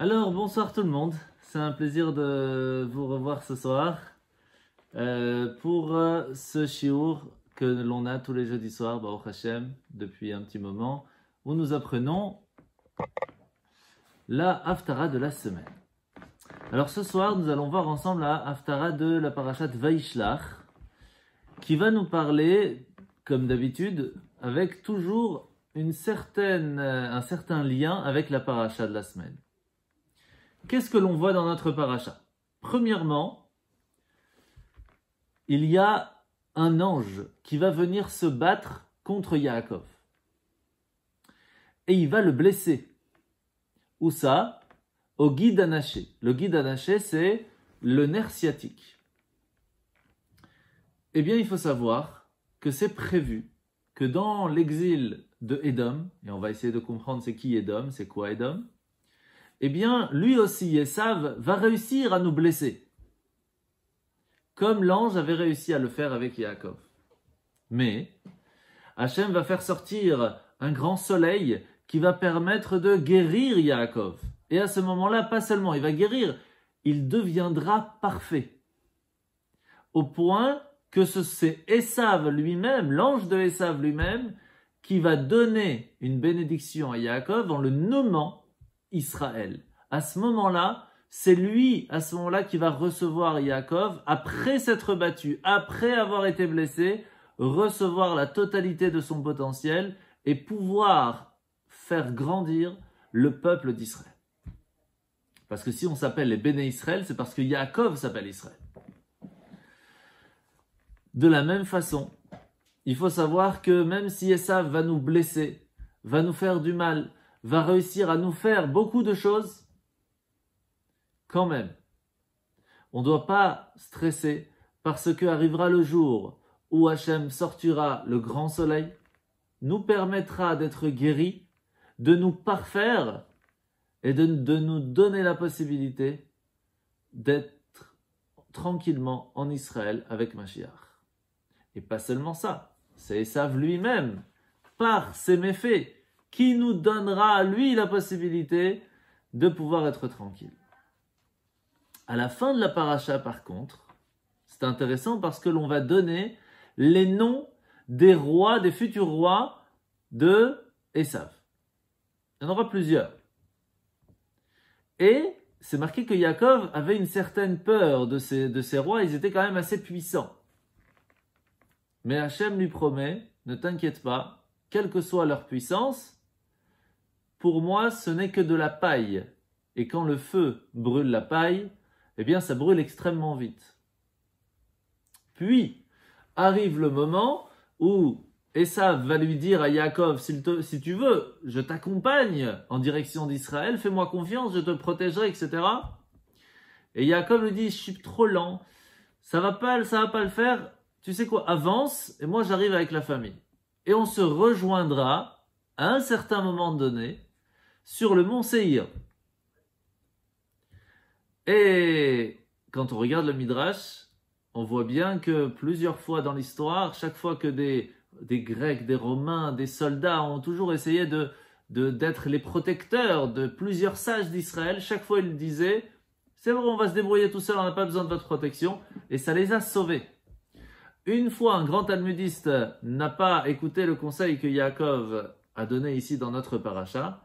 Alors, bonsoir tout le monde. C'est un plaisir de vous revoir ce soir pour ce shiur que l'on a tous les jeudis soirs, Baruch Hashem, depuis un petit moment, où nous apprenons la Haftara de la semaine. Alors ce soir, nous allons voir ensemble la Haftara de la Parashat Vaishlach, qui va nous parler, comme d'habitude, avec toujours un certain lien avec la Parasha de la semaine. Qu'est-ce que l'on voit dans notre Parasha? Premièrement, il y a un ange qui va venir se battre contre Yaakov. Et il va le blesser. Où ça? Au guide anaché. Le guide anaché, c'est le nerf sciatique. Eh bien, il faut savoir que c'est prévu que dans l'exil de Édom, et on va essayer de comprendre c'est qui Édom, c'est quoi Édom, eh bien, lui aussi, Esav, va réussir à nous blesser. Comme l'ange avait réussi à le faire avec Yaakov. Mais, Hachem va faire sortir un grand soleil qui va permettre de guérir Yaakov. Et à ce moment-là, pas seulement il va guérir, il deviendra parfait. Au point que c'est Esav lui-même, l'ange de Esav lui-même, qui va donner une bénédiction à Yaakov en le nommant Israël. À ce moment-là, c'est lui, à ce moment-là, qui va recevoir Yaakov, après s'être battu, après avoir été blessé, recevoir la totalité de son potentiel et pouvoir faire grandir le peuple d'Israël. Parce que si on s'appelle les Béné Israël, c'est parce que Yaakov s'appelle Israël. De la même façon, il faut savoir que même si Esav va nous blesser, va nous faire du mal, va réussir à nous faire beaucoup de choses, quand même, on ne doit pas stresser parce que arrivera le jour où Hachem sortira le grand soleil, nous permettra d'être guéris, de nous parfaire et de nous donner la possibilité d'être tranquillement en Israël avec Mashiach. Et pas seulement ça, c'est Esav lui-même, par ses méfaits, qui nous donnera à lui la possibilité de pouvoir être tranquille. À la fin de la paracha, par contre, c'est intéressant parce que l'on va donner les noms des rois, des futurs rois de Esav. Il y en aura plusieurs. Et c'est marqué que Yaakov avait une certaine peur de ces rois, ils étaient quand même assez puissants. Mais Hachem lui promet, ne t'inquiète pas, quelle que soit leur puissance, pour moi, ce n'est que de la paille. Et quand le feu brûle la paille, eh bien, ça brûle extrêmement vite. Puis, arrive le moment où Esav va lui dire à Yaakov, si tu veux, je t'accompagne en direction d'Israël, fais-moi confiance, je te protégerai, etc. Et Yaakov lui dit, je suis trop lent, ça va pas le faire, tu sais quoi, avance, et moi j'arrive avec la famille. Et on se rejoindra, à un certain moment donné, sur le mont Séhir. Et quand on regarde le Midrash, on voit bien que plusieurs fois dans l'histoire, chaque fois que des Grecs, des Romains, des soldats ont toujours essayé d'être les protecteurs de plusieurs sages d'Israël, chaque fois ils disaient, c'est vrai, on va se débrouiller tout seul, on n'a pas besoin de votre protection, et ça les a sauvés. Une fois, un grand talmudiste n'a pas écouté le conseil que Yaakov a donné ici dans notre paracha,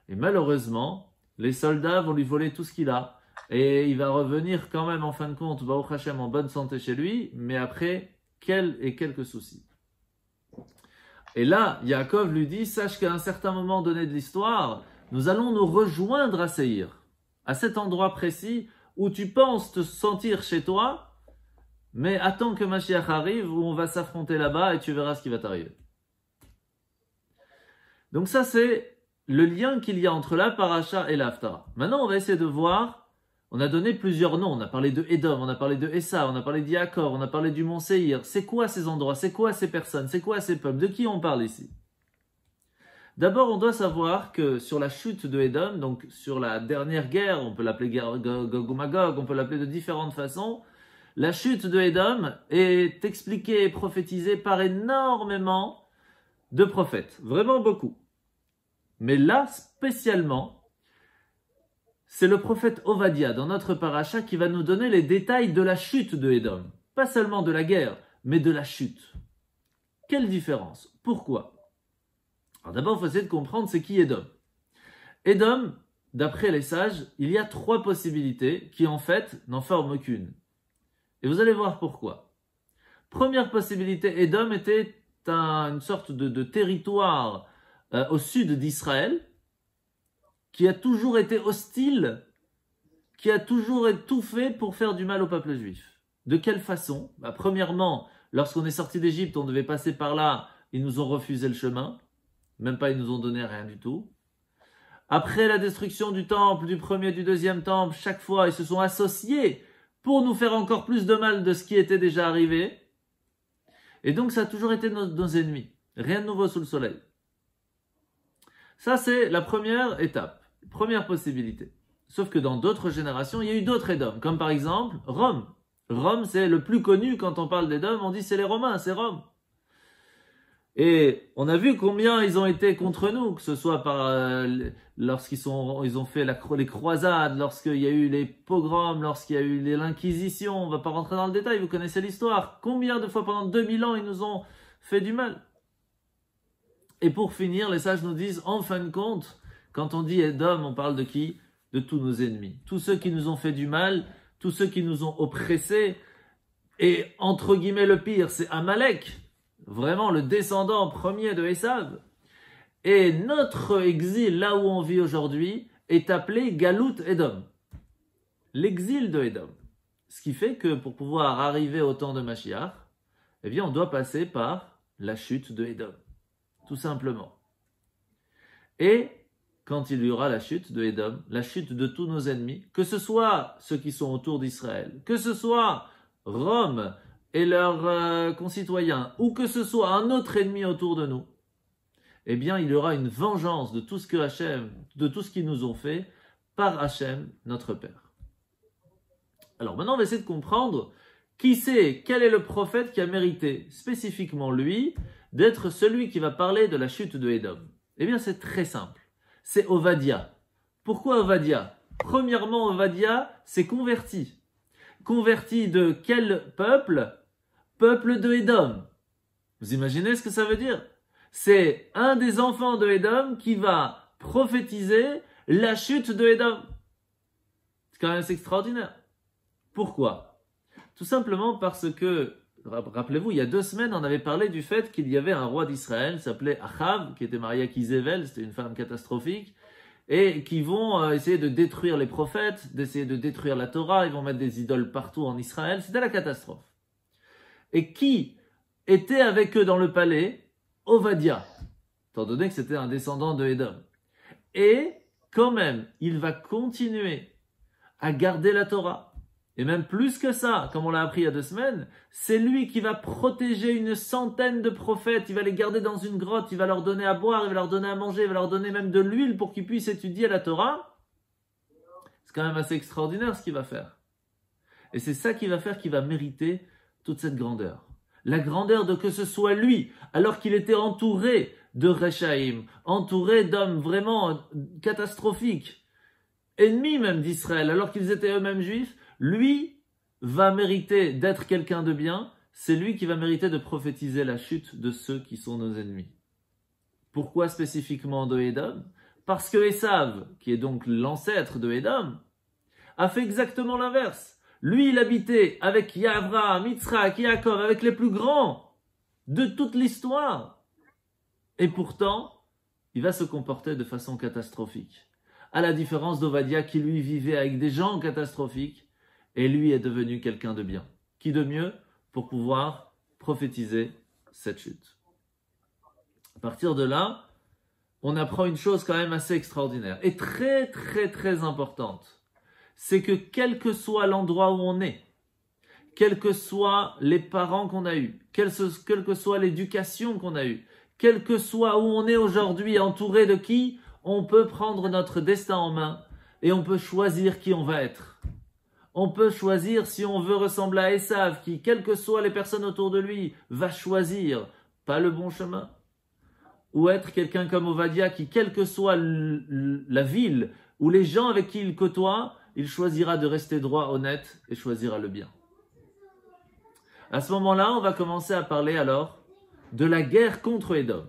et malheureusement, les soldats vont lui voler tout ce qu'il a. Et il va revenir quand même en fin de compte, Baruch Hashem, en bonne santé chez lui, mais après quelques soucis. Et là, Yaakov lui dit, sache qu'à un certain moment donné de l'histoire, nous allons nous rejoindre à Séhir, à cet endroit précis où tu penses te sentir chez toi, mais attends que Mashiach arrive, où on va s'affronter là-bas et tu verras ce qui va t'arriver. Donc ça, c'est le lien qu'il y a entre la paracha et la haftara. Maintenant, on va essayer de voir. On a donné plusieurs noms, on a parlé de Édom, on a parlé de Esav, on a parlé d'Yaakov, on a parlé du mont Séhir. C'est quoi ces endroits? C'est quoi ces personnes? C'est quoi ces peuples? De qui on parle ici? D'abord, on doit savoir que sur la chute de Édom, donc sur la dernière guerre, on peut l'appeler guerre Gog ou Magog, on peut l'appeler de différentes façons, la chute de Édom est expliquée et prophétisée par énormément de prophètes, vraiment beaucoup. Mais là, spécialement, c'est le prophète Ovadia dans notre paracha qui va nous donner les détails de la chute de Édom. Pas seulement de la guerre, mais de la chute. Quelle différence? Pourquoi? Alors d'abord, il faut essayer de comprendre c'est qui Édom. Édom, d'après les sages, il y a 3 possibilités qui en fait n'en forment qu'une. Et vous allez voir pourquoi. Première possibilité, Édom était une sorte de territoire au sud d'Israël qui a toujours été hostile, qui a toujours tout fait pour faire du mal au peuple juif. De quelle façon? Premièrement, lorsqu'on est sorti d'Égypte, on devait passer par là, ils nous ont refusé le chemin, même pas ils nous ont donné rien du tout. Après la destruction du temple, du premier et du deuxième temple, chaque fois ils se sont associés pour nous faire encore plus de mal de ce qui était déjà arrivé. Et donc ça a toujours été nos ennemis. Rien de nouveau sous le soleil. Ça c'est la première étape, première possibilité. Sauf que dans d'autres générations, il y a eu d'autres Édoms, comme par exemple Rome. Rome c'est le plus connu quand on parle d'Édom, on dit c'est les Romains, c'est Rome. Et on a vu combien ils ont été contre nous, que ce soit lorsqu'ils ont fait les croisades, lorsqu'il y a eu les pogroms, lorsqu'il y a eu l'Inquisition. On ne va pas rentrer dans le détail, vous connaissez l'histoire. Combien de fois pendant 2000 ans ils nous ont fait du mal? Et pour finir, les sages nous disent, en fin de compte, quand on dit Édom, on parle de qui? De tous nos ennemis. Tous ceux qui nous ont fait du mal, tous ceux qui nous ont oppressés. Et entre guillemets le pire, c'est Amalek. Vraiment le descendant premier de Esav. Et notre exil, là où on vit aujourd'hui, est appelé Galout Édom. L'exil de Édom. Ce qui fait que pour pouvoir arriver au temps de Mashiach, eh bien on doit passer par la chute de Édom. Tout simplement. Et quand il y aura la chute de Édom, la chute de tous nos ennemis, que ce soit ceux qui sont autour d'Israël, que ce soit Rome et leurs concitoyens, ou que ce soit un autre ennemi autour de nous, eh bien, il y aura une vengeance de tout ce que Hachem, de tout ce qu'ils nous ont fait, par Hachem, notre Père. Alors maintenant, on va essayer de comprendre qui c'est, quel est le prophète qui a mérité, spécifiquement lui, d'être celui qui va parler de la chute de Édom. Eh bien, c'est très simple. C'est Ovadia. Pourquoi Ovadia? Premièrement, Ovadia s'est converti. Converti de quel peuple? Peuple de Édom. Vous imaginez ce que ça veut dire? C'est un des enfants de Édom qui va prophétiser la chute de Édom. C'est quand même assez extraordinaire. Pourquoi? Tout simplement parce que, rappelez-vous, il y a 2 semaines, on avait parlé du fait qu'il y avait un roi d'Israël, s'appelait Achav, qui était marié à Kizével, c'était une femme catastrophique, et qui vont essayer de détruire les prophètes, d'essayer de détruire la Torah, ils vont mettre des idoles partout en Israël, c'était la catastrophe. Et qui était avec eux dans le palais? Ovadia, étant donné que c'était un descendant de Édom. Et quand même, il va continuer à garder la Torah. Et même plus que ça, comme on l'a appris il y a 2 semaines, c'est lui qui va protéger une centaine de prophètes, il va les garder dans une grotte, il va leur donner à boire, il va leur donner à manger, il va leur donner même de l'huile pour qu'ils puissent étudier la Torah. C'est quand même assez extraordinaire ce qu'il va faire. Et c'est ça qui va faire qu'il va mériter toute cette grandeur. La grandeur de que ce soit lui, alors qu'il était entouré de Rechaïm, entouré d'hommes vraiment catastrophiques, ennemis même d'Israël, alors qu'ils étaient eux-mêmes juifs, lui va mériter d'être quelqu'un de bien, c'est lui qui va mériter de prophétiser la chute de ceux qui sont nos ennemis. Pourquoi spécifiquement de Édom? Parce que Esav, qui est donc l'ancêtre de Édom, a fait exactement l'inverse. Lui, il habitait avec Abraham, Yitzhak, Yaakov, avec les plus grands de toute l'histoire. Et pourtant, il va se comporter de façon catastrophique. À la différence d'Ovadia qui lui vivait avec des gens catastrophiques, et lui est devenu quelqu'un de bien. Qui de mieux pour pouvoir prophétiser cette chute? À partir de là, on apprend une chose quand même assez extraordinaire et très très très importante. C'est que quel que soit l'endroit où on est, quels que soient les parents qu'on a eus, quelle que soit l'éducation qu'on a eue, quel que soit où on est aujourd'hui, entouré de qui, on peut prendre notre destin en main et on peut choisir qui on va être. On peut choisir si on veut ressembler à Esav, qui, quelles que soient les personnes autour de lui, va choisir pas le bon chemin. Ou être quelqu'un comme Ovadia, qui, quelle que soit la ville où les gens avec qui il côtoie, il choisira de rester droit, honnête et choisira le bien. À ce moment-là, on va commencer à parler alors de la guerre contre Édom.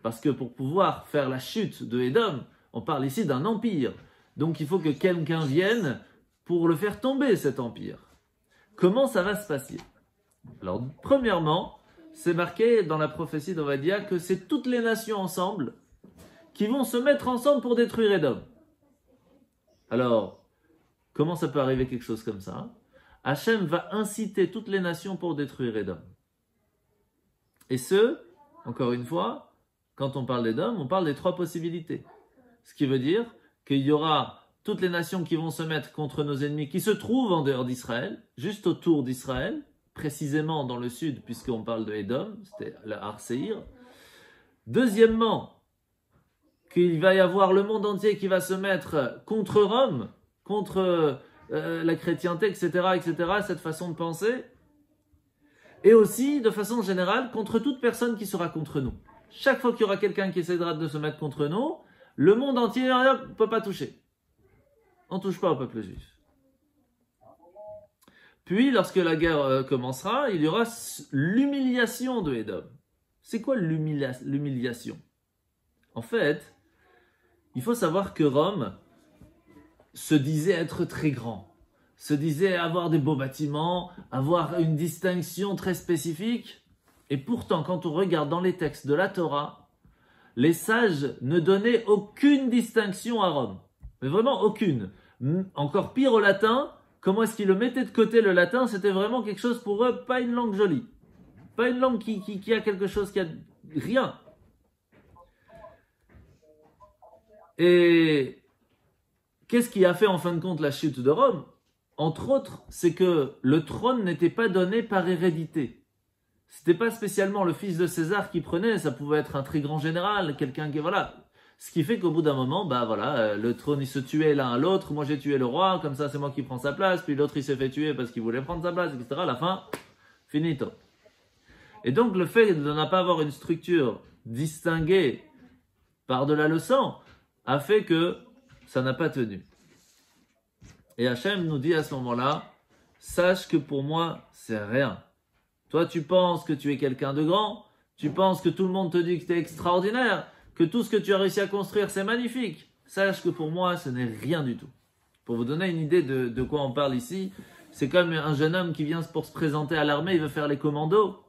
Parce que pour pouvoir faire la chute de Édom, on parle ici d'un empire. Donc il faut que quelqu'un vienne pour le faire tomber, cet empire. Comment ça va se passer? Alors, premièrement, c'est marqué dans la prophétie d'Ovadia que c'est toutes les nations ensemble qui vont se mettre ensemble pour détruire Édom. Alors, comment ça peut arriver quelque chose comme ça? Hachem va inciter toutes les nations pour détruire Édom. Et encore une fois, quand on parle d'Édom, on parle des 3 possibilités. Ce qui veut dire qu'il y aura toutes les nations qui vont se mettre contre nos ennemis qui se trouvent en dehors d'Israël, juste autour d'Israël, précisément dans le sud, puisqu'on parle de Édom, c'était le Har Seir. Deuxièmement, qu'il va y avoir le monde entier qui va se mettre contre Rome, contre la chrétienté, etc., cette façon de penser, et aussi, de façon générale, contre toute personne qui sera contre nous. Chaque fois qu'il y aura quelqu'un qui essaiera de se mettre contre nous, le monde entier ne peut pas toucher. On ne touche pas au peuple juif. Puis, lorsque la guerre commencera, il y aura l'humiliation de Édom. C'est quoi l'humiliation? En fait, il faut savoir que Rome se disait être très grand, se disait avoir des beaux bâtiments, avoir une distinction très spécifique. Et pourtant, quand on regarde dans les textes de la Torah, les sages ne donnaient aucune distinction à Rome. Mais vraiment aucune. Encore pire au latin, comment est-ce qu'ils le mettaient de côté le latin? C'était vraiment quelque chose pour eux, pas une langue jolie. Pas une langue qui a quelque chose, qui a rien. Et qu'est-ce qui a fait en fin de compte la chute de Rome? Entre autres, c'est que le trône n'était pas donné par hérédité. C'était pas spécialement le fils de César qui prenait, ça pouvait être un très grand général, quelqu'un qui, voilà. Ce qui fait qu'au bout d'un moment, le trône il se tuait l'un à l'autre, moi j'ai tué le roi, comme ça c'est moi qui prends sa place, puis l'autre il s'est fait tuer parce qu'il voulait prendre sa place, etc. À la fin, finito. Et donc le fait de ne pas avoir une structure distinguée par-delà le sang, a fait que ça n'a pas tenu. Et Hachem nous dit à ce moment-là, sache que pour moi, c'est rien. Toi, tu penses que tu es quelqu'un de grand, tu penses que tout le monde te dit que tu es extraordinaire, que tout ce que tu as réussi à construire, c'est magnifique. Sache que pour moi, ce n'est rien du tout. Pour vous donner une idée de quoi on parle ici, c'est comme un jeune homme qui vient pour se présenter à l'armée, il veut faire les commandos,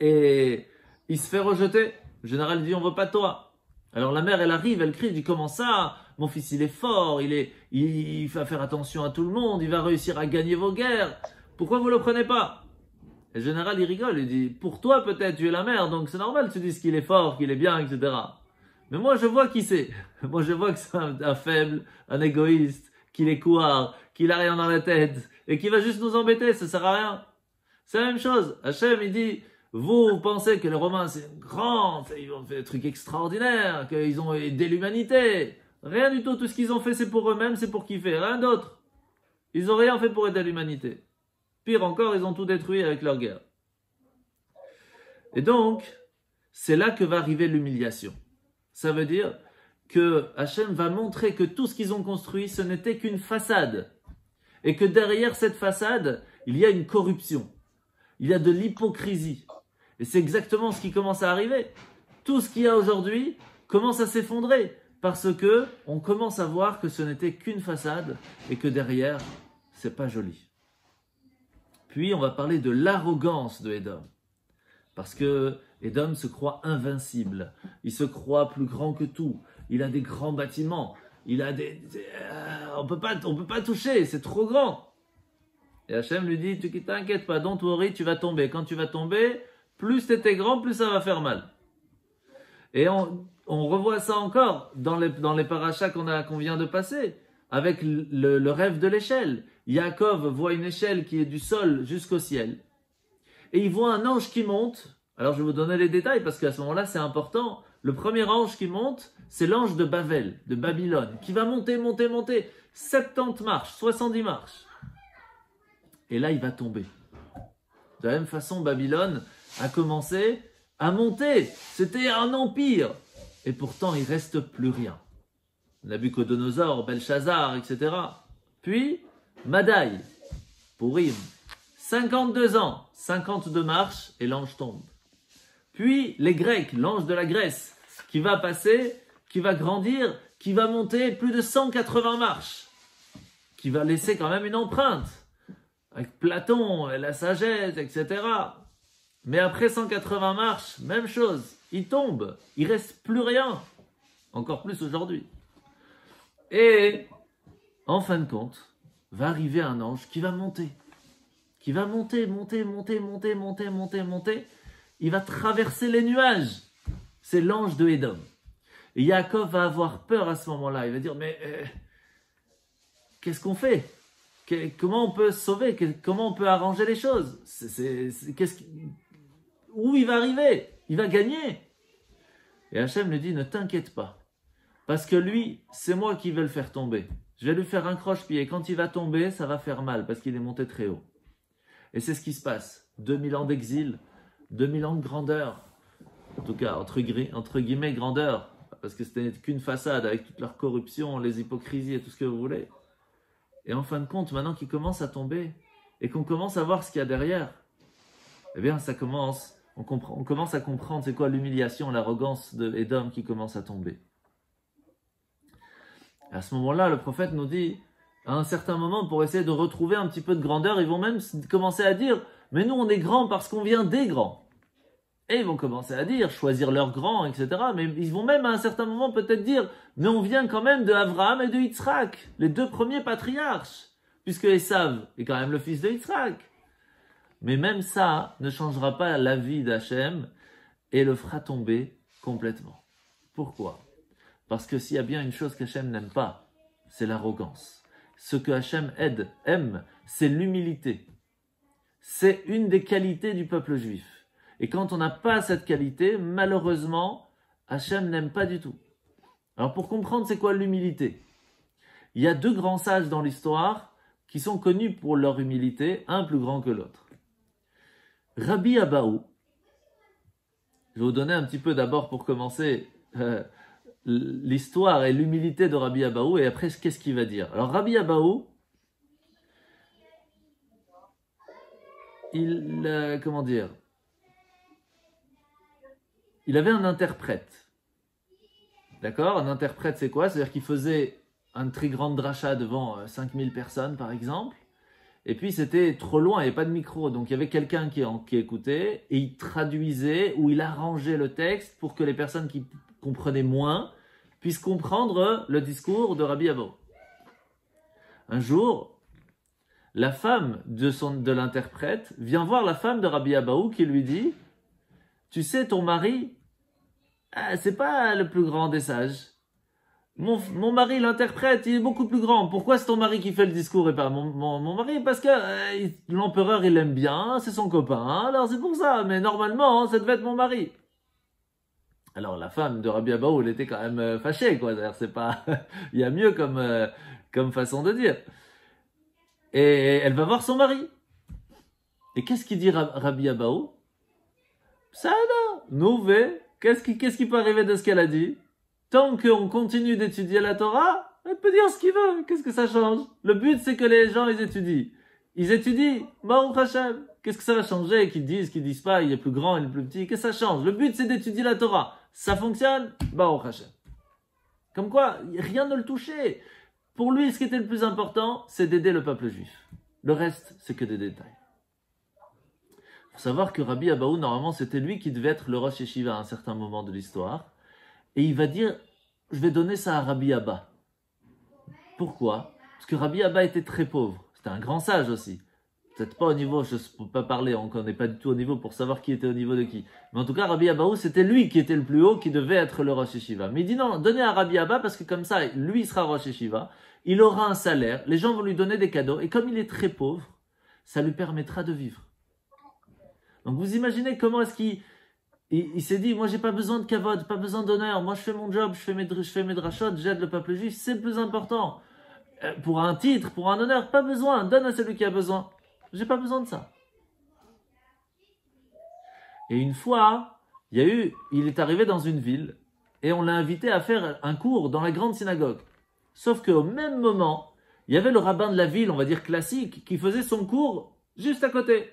et il se fait rejeter. Le général dit, on ne veut pas de toi. Alors la mère, elle arrive, elle crie, elle dit, comment ça? Mon fils, il est fort, il va faire attention à tout le monde, il va réussir à gagner vos guerres. Pourquoi vous ne le prenez pas? Et le général, il rigole, il dit, pour toi peut-être, tu es la mère, donc c'est normal que tu dises qu'il est fort, qu'il est bien, etc. Mais moi, je vois qui c'est. Moi, je vois que c'est un faible, un égoïste, qu'il est couard, qu'il a rien dans la tête, et qu'il va juste nous embêter, ça sert à rien. C'est la même chose. Hachem, il dit, vous pensez que les Romains, c'est grand, ils ont fait des trucs extraordinaires, qu'ils ont aidé l'humanité. Rien du tout, tout ce qu'ils ont fait, c'est pour eux-mêmes, c'est pour kiffer, rien d'autre. Ils n'ont rien fait pour aider l'humanité. Pire encore, ils ont tout détruit avec leur guerre. Et donc, c'est là que va arriver l'humiliation. Ça veut dire que Hachem va montrer que tout ce qu'ils ont construit, ce n'était qu'une façade. Et que derrière cette façade, il y a une corruption. Il y a de l'hypocrisie. Et c'est exactement ce qui commence à arriver. Tout ce qu'il y a aujourd'hui commence à s'effondrer. Parce que on commence à voir que ce n'était qu'une façade et que derrière, c'est pas joli. Puis on va parler de l'arrogance de Édom. Parce que Édom se croit invincible. Il se croit plus grand que tout. Il a des grands bâtiments. Il a on peut pas toucher, c'est trop grand. Et Hachem lui dit, tu t'inquiète pas, don't worry, tu vas tomber. Quand tu vas tomber, plus tu étais grand, plus ça va faire mal. Et on revoit ça encore dans les parachas qu'on vient de passer, avec le rêve de l'échelle. Yaakov voit une échelle qui est du sol jusqu'au ciel. Et il voit un ange qui monte. Alors je vais vous donner les détails parce qu'à ce moment-là c'est important. Le premier ange qui monte, c'est l'ange de Bavel, de Babylone, qui va monter, 70 marches, 70 marches. Et là il va tomber. De la même façon, Babylone a commencé à monter. C'était un empire. Et pourtant, il ne reste plus rien. Nabucodonosor, Belshazzar, etc. Puis, Madaï, Purim, 52 ans, 52 marches et l'ange tombe. Puis, les Grecs, l'ange de la Grèce, qui va passer, qui va grandir, qui va monter plus de 180 marches, qui va laisser quand même une empreinte, avec Platon et la sagesse, etc. Mais après 180 marches, même chose, il tombe, il reste plus rien, encore plus aujourd'hui. Et, en fin de compte, va arriver un ange qui va monter, monter. Il va traverser les nuages. C'est l'ange de Édom. Et Yaakov va avoir peur à ce moment-là. Il va dire, mais qu'est-ce qu'on fait? Comment on peut se sauver? Comment on peut arranger les choses? Où il va arriver? Il va gagner. Et Hachem lui dit, ne t'inquiète pas. Parce que lui, c'est moi qui vais le faire tomber. Je vais lui faire un croche-pied. Et quand il va tomber, ça va faire mal parce qu'il est monté très haut. Et c'est ce qui se passe. 2000 ans d'exil, 2000 ans de grandeur. En tout cas, entre guillemets, grandeur. Parce que c'était qu'une façade avec toute leur corruption, les hypocrisies et tout ce que vous voulez. Et en fin de compte, maintenant qu'il commence à tomber et qu'on commence à voir ce qu'il y a derrière, eh bien, ça commence. On commence à comprendre c'est quoi l'humiliation, l'arrogance de Édom qui commence à tomber. À ce moment-là, le prophète nous dit, à un certain moment, pour essayer de retrouver un petit peu de grandeur, ils vont même commencer à dire, mais nous on est grands parce qu'on vient des grands. Et ils vont commencer à dire, choisir leurs grands, etc. Mais ils vont même à un certain moment peut-être dire, mais on vient quand même de Abraham et de Yitzhak, les deux premiers patriarches, puisque Esav est quand même le fils de Yitzhak. Mais même ça ne changera pas la vie d'Hachem et le fera tomber complètement. Pourquoi ? Parce que s'il y a bien une chose qu'Hachem n'aime pas, c'est l'arrogance. Ce que Hachem aime, c'est l'humilité. C'est une des qualités du peuple juif. Et quand on n'a pas cette qualité, malheureusement, Hachem n'aime pas du tout. Alors pour comprendre c'est quoi l'humilité, il y a deux grands sages dans l'histoire qui sont connus pour leur humilité, un plus grand que l'autre. Rabbi Abahu, je vais vous donner un petit peu d'abord pour commencer l'histoire et l'humilité de Rabbi Abahu, et après, qu'est-ce qu'il va dire? Alors, Rabbi Abahu, il avait un interprète. D'accord? Un interprète, c'est quoi? C'est-à-dire qu'il faisait une très grande dracha devant 5000 personnes, par exemple, et puis c'était trop loin, il n'y avait pas de micro, donc il y avait quelqu'un qui écoutait, et il traduisait, ou il arrangeait le texte pour que les personnes qui comprenaient moins puissent comprendre le discours de Rabbi Abahu. Un jour, la femme de l'interprète vient voir la femme de Rabbi Abahu qui lui dit « Tu sais, ton mari, c'est pas le plus grand des sages. Mon mari, l'interprète, il est beaucoup plus grand. Pourquoi c'est ton mari qui fait le discours et pas mon mari? Parce que l'empereur, il l'aime bien, c'est son copain, alors c'est pour ça. Mais normalement, ça devait être mon mari. » Alors la femme de Rabbi Abahu, elle était quand même fâchée, quoi. C'est-à-dire, c'est pas, il y a mieux comme façon de dire. Et elle va voir son mari. Et qu'est-ce qu'il dit Rabbi Abahu? Ça, non, qu'est-ce qui peut arriver de ce qu'elle a dit? Tant qu'on continue d'étudier la Torah, elle peut dire ce qu'il veut. Qu'est-ce que ça change? Le but, c'est que les gens les étudient. Ils étudient. Baruch Hashem. Qu'est-ce que ça va changer? Qu'ils disent pas, il est plus grand, il est plus petit. Qu'est-ce que ça change? Le but, c'est d'étudier la Torah. Ça fonctionne? Baruch Hashem. Comme quoi, rien ne le touchait. Pour lui, ce qui était le plus important, c'est d'aider le peuple juif. Le reste, c'est que des détails. Il faut savoir que Rabbi Abahu, normalement, c'était lui qui devait être le Rosh Yeshiva à un certain moment de l'histoire. Et il va dire, je vais donner ça à Rabbi Abba. Pourquoi? Parce que Rabbi Abba était très pauvre. C'était un grand sage aussi. Peut-être pas au niveau, je ne peux pas parler, on ne connaît pas du tout au niveau pour savoir qui était au niveau de qui. Mais en tout cas, Rabbi Abahu, c'était lui qui était le plus haut, qui devait être le Rosh Yeshiva. Mais il dit non, donnez à Rabbi Abba parce que comme ça, lui il sera Rosh Yeshiva, il aura un salaire, les gens vont lui donner des cadeaux, et comme il est très pauvre, ça lui permettra de vivre. Donc vous imaginez comment est-ce il s'est dit, moi j'ai pas besoin de kavod, pas besoin d'honneur, moi je fais mon job, je fais mes drachot, j'aide le peuple juif, c'est le plus important. Pour un titre, pour un honneur, pas besoin, donne à celui qui a besoin. J'ai pas besoin de ça. Et une fois, il est arrivé dans une ville, et on l'a invité à faire un cours dans la grande synagogue. Sauf qu'au même moment, il y avait le rabbin de la ville, on va dire classique, qui faisait son cours juste à côté.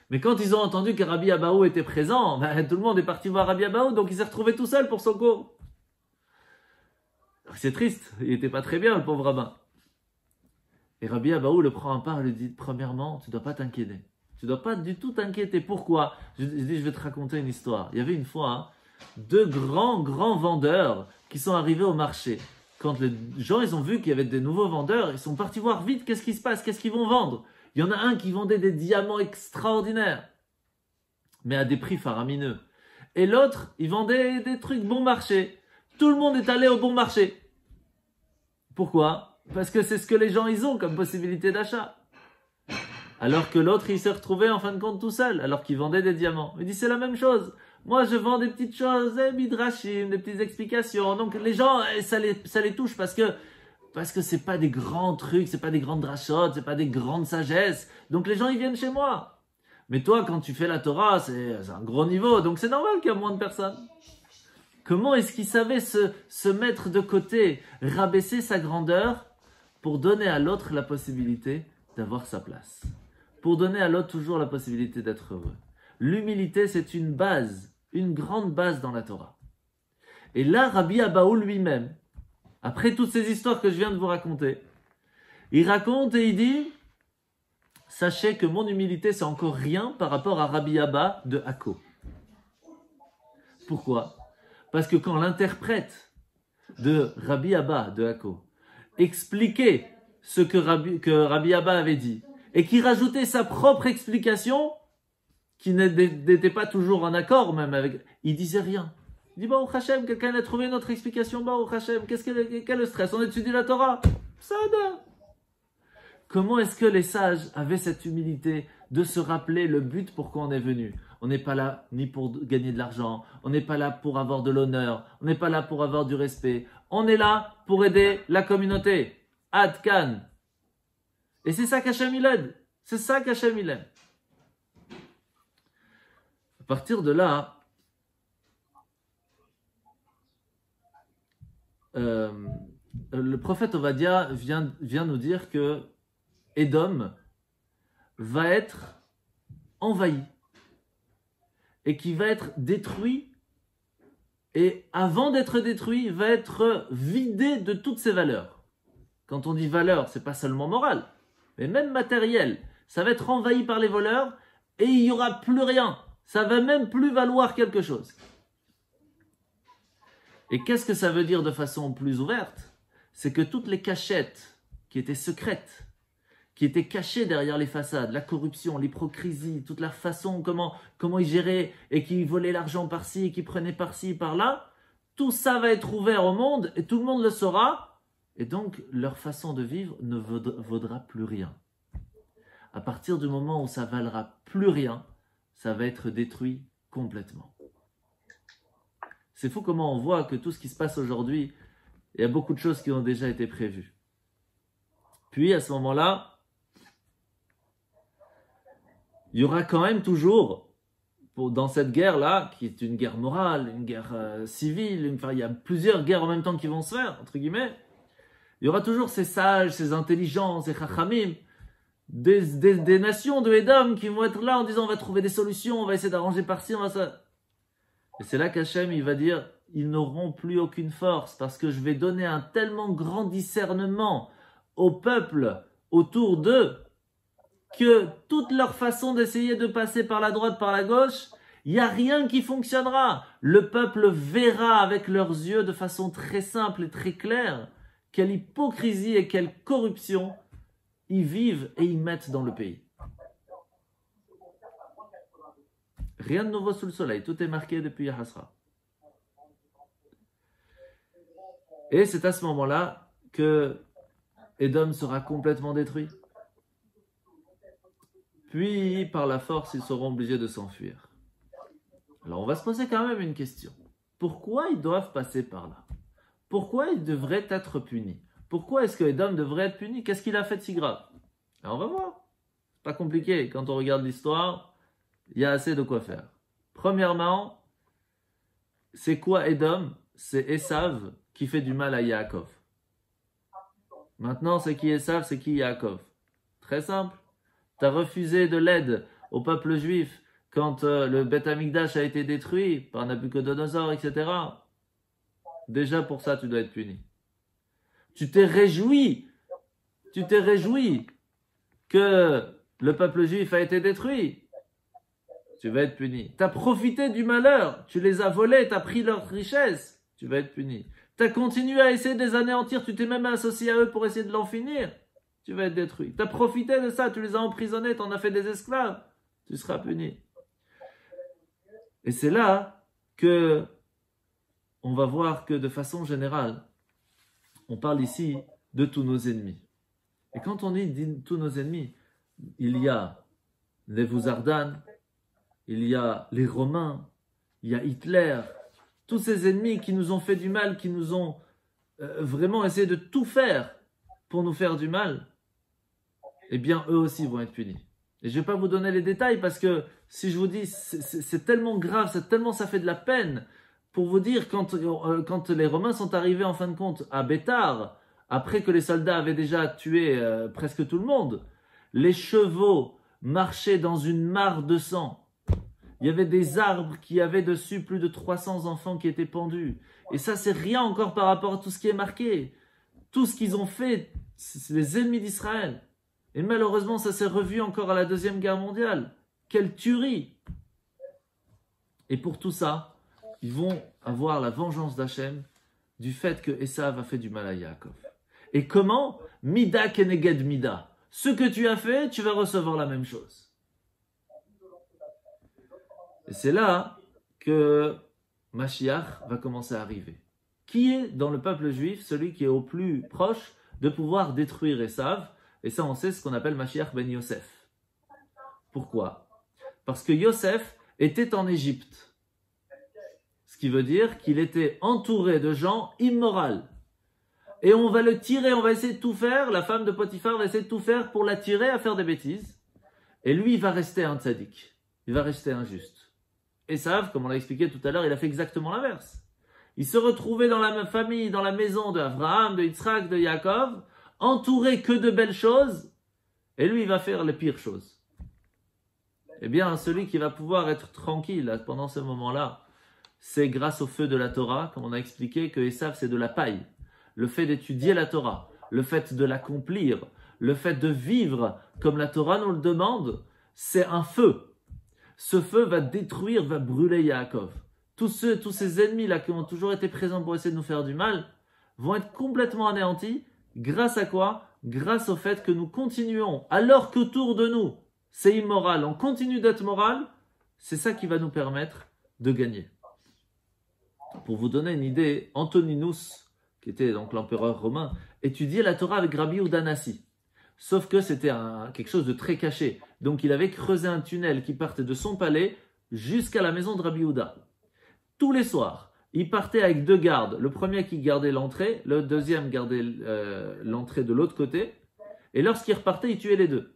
Mais quand ils ont entendu que Rabbi Abaou était présent, tout le monde est parti voir Rabbi Abaou, donc il s'est retrouvé tout seul pour son cours. C'est triste, il n'était pas très bien, le pauvre rabbin. Et Rabbi Abaou le prend en part et lui dit, premièrement, tu ne dois pas t'inquiéter. Tu ne dois pas du tout t'inquiéter. Pourquoi? Je dis, je vais te raconter une histoire. Il y avait une fois deux grands vendeurs qui sont arrivés au marché. Quand les gens ils ont vu qu'il y avait des nouveaux vendeurs, ils sont partis voir vite qu'est-ce qui se passe, qu'est-ce qu'ils vont vendre. Il y en a un qui vendait des diamants extraordinaires, mais à des prix faramineux. Et l'autre, il vendait des trucs bon marché. Tout le monde est allé au bon marché. Pourquoi? Parce que c'est ce que les gens ils ont comme possibilité d'achat. Alors que l'autre, il s'est retrouvé en fin de compte tout seul, alors qu'il vendait des diamants. Il dit c'est la même chose. Moi, je vends des petites choses, des midrashim, des petites explications. Donc les gens, ça les touche parce que c'est pas des grands trucs, c'est pas des grandes drachotes, c'est pas des grandes sagesses. Donc les gens, ils viennent chez moi. Mais toi, quand tu fais la Torah, c'est un gros niveau, donc c'est normal qu'il y a moins de personnes. Comment est-ce qu'il savait se mettre de côté, rabaisser sa grandeur pour donner à l'autre la possibilité d'avoir sa place, pour donner à l'autre toujours la possibilité d'être heureux. L'humilité, c'est une base, une grande base dans la Torah. Et là, Rabbi Abaou lui-même, après toutes ces histoires que je viens de vous raconter, il raconte et il dit, sachez que mon humilité, c'est encore rien par rapport à Rabbi Abba de Akko. Pourquoi? Parce que quand l'interprète de Rabbi Abba de Akko expliquait ce que Rabbi Abba avait dit, et qui rajoutait sa propre explication, qui n'était pas toujours en accord même avec, il disait rien. Il dit, Baruch Hashem, quelqu'un a trouvé notre explication, Baruch Hashem, quel est le stress? On étudie la Torah. Ça aide. Comment est-ce que les sages avaient cette humilité de se rappeler le but pourquoi on est venu? On n'est pas là ni pour gagner de l'argent, on n'est pas là pour avoir de l'honneur, on n'est pas là pour avoir du respect. On est là pour aider la communauté. Ad Kan. Et c'est ça qu'Hachem il aide. C'est ça qu'Hachem il aime. À partir de là, le prophète Ovadia vient nous dire que Édom va être envahi et qui va être détruit, et avant d'être détruit, va être vidé de toutes ses valeurs. Quand on dit valeur, c'est pas seulement moral, mais même matériel. Ça va être envahi par les voleurs et il n'y aura plus rien. Ça va même plus valoir quelque chose. Et qu'est-ce que ça veut dire de façon plus ouverte? C'est que toutes les cachettes qui étaient secrètes, qui étaient cachées derrière les façades, la corruption, l'hypocrisie, toute la façon comment ils géraient et qui volaient l'argent par-ci, qui prenaient par-ci, par-là, tout ça va être ouvert au monde et tout le monde le saura. Et donc, leur façon de vivre ne vaudra plus rien. À partir du moment où ça valera plus rien, ça va être détruit complètement. C'est fou comment on voit que tout ce qui se passe aujourd'hui, il y a beaucoup de choses qui ont déjà été prévues. Puis, à ce moment-là, il y aura quand même toujours, dans cette guerre-là, qui est une guerre morale, une guerre civile, il y a plusieurs guerres en même temps qui vont se faire, entre guillemets, il y aura toujours ces sages, ces intelligents, ces chachamim, des nations de Édom qui vont être là en disant on va trouver des solutions, on va essayer d'arranger par-ci, on va ça. Et c'est là qu'Hachem il va dire ils n'auront plus aucune force parce que je vais donner un tellement grand discernement au peuple autour d'eux que toute leur façon d'essayer de passer par la droite, par la gauche, il n'y a rien qui fonctionnera. Le peuple verra avec leurs yeux de façon très simple et très claire quelle hypocrisie et quelle corruption ils vivent et ils mettent dans le pays. Rien de nouveau sous le soleil, tout est marqué depuis Yahasra. Et c'est à ce moment-là que Édom sera complètement détruit. Puis, par la force, ils seront obligés de s'enfuir. Alors, on va se poser quand même une question. Pourquoi ils doivent passer par là? Pourquoi ils devraient être punis? Pourquoi est-ce que Édom devrait être puni? Qu'est-ce qu'il a fait de si grave? Alors, on va voir. C'est pas compliqué. Quand on regarde l'histoire, il y a assez de quoi faire. Premièrement, c'est quoi Édom? C'est Esav qui fait du mal à Yaakov. Maintenant, c'est qui Esav, c'est qui Yaakov. Très simple. Tu as refusé de l'aide au peuple juif quand le Beth Amikdash a été détruit par Nabucodonosor, etc. Déjà pour ça, tu dois être puni. Tu t'es réjoui que le peuple juif a été détruit. Tu vas être puni. Tu as profité du malheur, tu les as volés, tu as pris leur richesse. Tu vas être puni. Tu as continué à essayer de les anéantir, tu t'es même associé à eux pour essayer de l'en finir. Tu vas être détruit. Tu as profité de ça, tu les as emprisonnés, tu en as fait des esclaves. Tu seras puni. Et c'est là que on va voir que de façon générale, on parle ici de tous nos ennemis. Et quand on dit tous nos ennemis, il y a les Vuzardan, il y a les Romains, il y a Hitler, tous ces ennemis qui nous ont fait du mal, qui nous ont vraiment essayé de tout faire pour nous faire du mal, eh bien eux aussi vont être punis. Et je ne vais pas vous donner les détails parce que si je vous dis, c'est tellement grave, ça fait de la peine pour vous dire quand les Romains sont arrivés en fin de compte à Béthar, après que les soldats avaient déjà tué presque tout le monde, les chevaux marchaient dans une mare de sang. Il y avait des arbres qui avaient dessus plus de 300 enfants qui étaient pendus. Et ça, c'est rien encore par rapport à tout ce qui est marqué. Tout ce qu'ils ont fait, c'est les ennemis d'Israël. Et malheureusement, ça s'est revu encore à la Deuxième Guerre mondiale. Quelle tuerie! Et pour tout ça, ils vont avoir la vengeance d'Hachem du fait que Esav a fait du mal à Yaakov. Et comment? Mida keneged mida. Ce que tu as fait, tu vas recevoir la même chose. Et c'est là que Mashiach va commencer à arriver. Qui est dans le peuple juif celui qui est au plus proche de pouvoir détruire Esav? Et ça, on sait ce qu'on appelle Mashiach ben Yosef. Pourquoi? Parce que Yosef était en Égypte. Ce qui veut dire qu'il était entouré de gens immoraux. Et on va le tirer, on va essayer de tout faire. La femme de Potiphar va essayer de tout faire pour l'attirer à faire des bêtises. Et lui, il va rester un tzaddik. Il va rester un juste. Esav, comme on l'a expliqué tout à l'heure, il a fait exactement l'inverse. Il se retrouvait dans la famille, dans la maison d'Abraham, de Yitzhak, de Yaakov, entouré que de belles choses, et lui, il va faire les pires choses. Eh bien, celui qui va pouvoir être tranquille pendant ce moment-là, c'est grâce au feu de la Torah, comme on a expliqué que Esav, c'est de la paille. Le fait d'étudier la Torah, le fait de l'accomplir, le fait de vivre comme la Torah nous le demande, c'est un feu. Ce feu va détruire, va brûler Yaakov. Tous ces ennemis-là qui ont toujours été présents pour essayer de nous faire du mal, vont être complètement anéantis. Grâce à quoi? Grâce au fait que nous continuons, alors qu'autour de nous, c'est immoral, on continue d'être moral, c'est ça qui va nous permettre de gagner. Pour vous donner une idée, Antoninus, qui était donc l'empereur romain, étudiait la Torah avec Rabbi Yehuda Hanassi. Sauf que c'était quelque chose de très caché. Donc il avait creusé un tunnel qui partait de son palais jusqu'à la maison de Rabbi Yehuda. Tous les soirs, il partait avec 2 gardes. Le premier qui gardait l'entrée, le deuxième gardait l'entrée de l'autre côté. Et lorsqu'il repartait, il tuait les 2.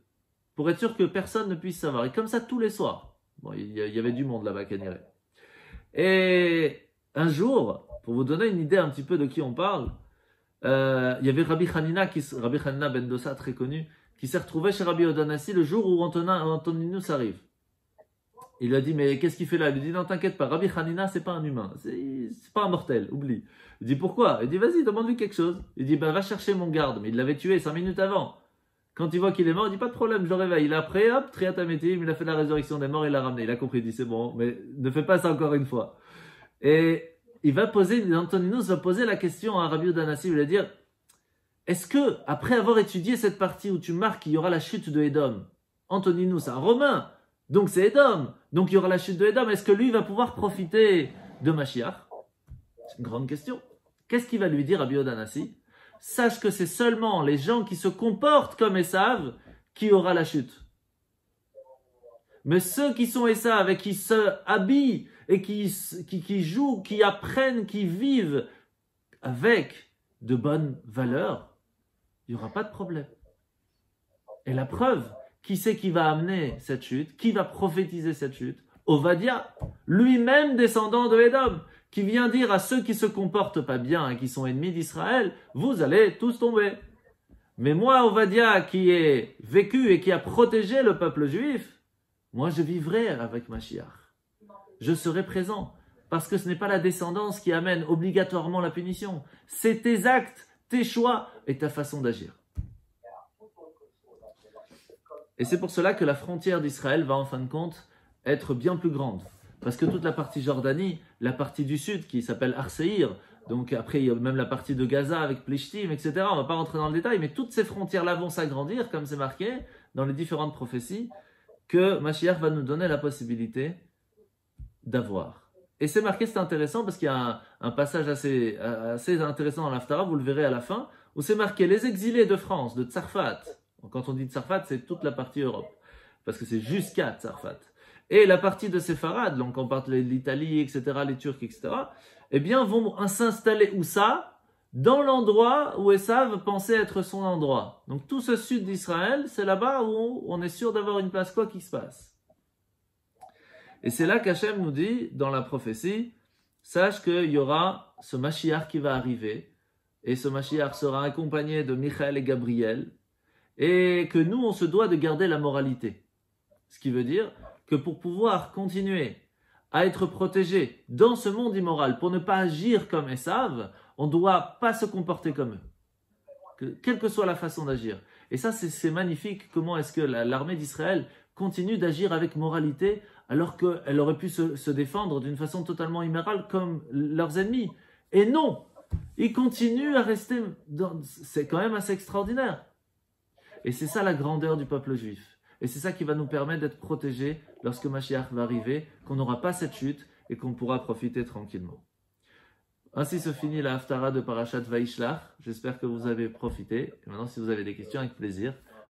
Pour être sûr que personne ne puisse savoir. Et comme ça tous les soirs. Bon, il y avait du monde là-bas, Kaniré. Et un jour, pour vous donner une idée un petit peu de qui on parle, il y avait Rabbi Hanina ben Dosa, très connu, qui s'est retrouvé chez Rabbi Yehuda Hanassi le jour où Antoninus arrive. Il lui a dit, mais qu'est-ce qu'il fait là? Il lui dit, non, t'inquiète pas, Rabbi Hanina, c'est pas un humain, c'est pas un mortel, oublie. Il dit, pourquoi? Il dit, vas-y, demande-lui quelque chose. Il dit, va chercher mon garde, mais il l'avait tué 5 minutes avant. Quand il voit qu'il est mort, il dit, pas de problème, je le réveille. Il a pris, hop, triatamétim, il a fait la résurrection des morts, il l'a ramené. Il a compris, il dit, c'est bon, mais ne fais pas ça encore une fois. Et Antoninus va poser la question à Rabbi Yehuda Hanassi, il va dire, est-ce que, après avoir étudié cette partie où tu marques qu'il y aura la chute de Édom, Antoninus, un Romain, donc c'est Édom, donc il y aura la chute de Édom, est-ce que lui va pouvoir profiter de Mashiach? C'est une grande question. Qu'est-ce qu'il va lui dire Rabbi Yehuda Hanassi? Sache que c'est seulement les gens qui se comportent comme Esav qui aura la chute. Mais ceux qui sont Esav et qui se habillent et qui jouent, qui apprennent, qui vivent avec de bonnes valeurs, il n'y aura pas de problème. Et la preuve, qui c'est qui va amener cette chute? Qui va prophétiser cette chute? Ovadia, lui-même descendant de Édom, qui vient dire à ceux qui se comportent pas bien et qui sont ennemis d'Israël, vous allez tous tomber. Mais moi, Ovadia, qui ai vécu et qui a protégé le peuple juif, moi je vivrai avec Mashiach. Je serai présent. Parce que ce n'est pas la descendance qui amène obligatoirement la punition. C'est tes actes, tes choix et ta façon d'agir. Et c'est pour cela que la frontière d'Israël va en fin de compte être bien plus grande. Parce que toute la partie Jordanie, la partie du sud qui s'appelle Arseïr, donc après il y a même la partie de Gaza avec Plishtim, etc. On ne va pas rentrer dans le détail, mais toutes ces frontières-là vont s'agrandir, comme c'est marqué dans les différentes prophéties, que Mashiach va nous donner la possibilité d'avoir. Et c'est marqué, c'est intéressant parce qu'il y a un passage assez intéressant dans l'Haftara, vous le verrez à la fin, où c'est marqué les exilés de France, de Tsarfat. Quand on dit Tsarfat, c'est toute la partie Europe, parce que c'est jusqu'à Tsarfat. Et la partie de Séfarad, donc on parle de l'Italie, etc., les Turcs, etc., eh bien vont s'installer où ça? Dans l'endroit où Esav pensait être son endroit. Donc tout ce sud d'Israël, c'est là-bas où on est sûr d'avoir une place, quoi qu'il se passe. Et c'est là qu'Hachem nous dit, dans la prophétie, sache qu'il y aura ce Mashiach qui va arriver, et ce Mashiach sera accompagné de Michael et Gabriel, et que nous, on se doit de garder la moralité. Ce qui veut dire que pour pouvoir continuer à être protégé dans ce monde immoral, pour ne pas agir comme Esav, on ne doit pas se comporter comme eux, quelle que soit la façon d'agir. Et ça, c'est magnifique, comment est-ce que l'armée d'Israël continue d'agir avec moralité, alors qu'elle aurait pu se défendre d'une façon totalement immorale comme leurs ennemis. Et non, ils continuent à rester, c'est quand même assez extraordinaire. Et c'est ça la grandeur du peuple juif. Et c'est ça qui va nous permettre d'être protégés lorsque Mashiach va arriver, qu'on n'aura pas cette chute et qu'on pourra profiter tranquillement. Ainsi se finit la Haftara de Parashat Vaishlach. J'espère que vous avez profité. Et maintenant, si vous avez des questions, avec plaisir.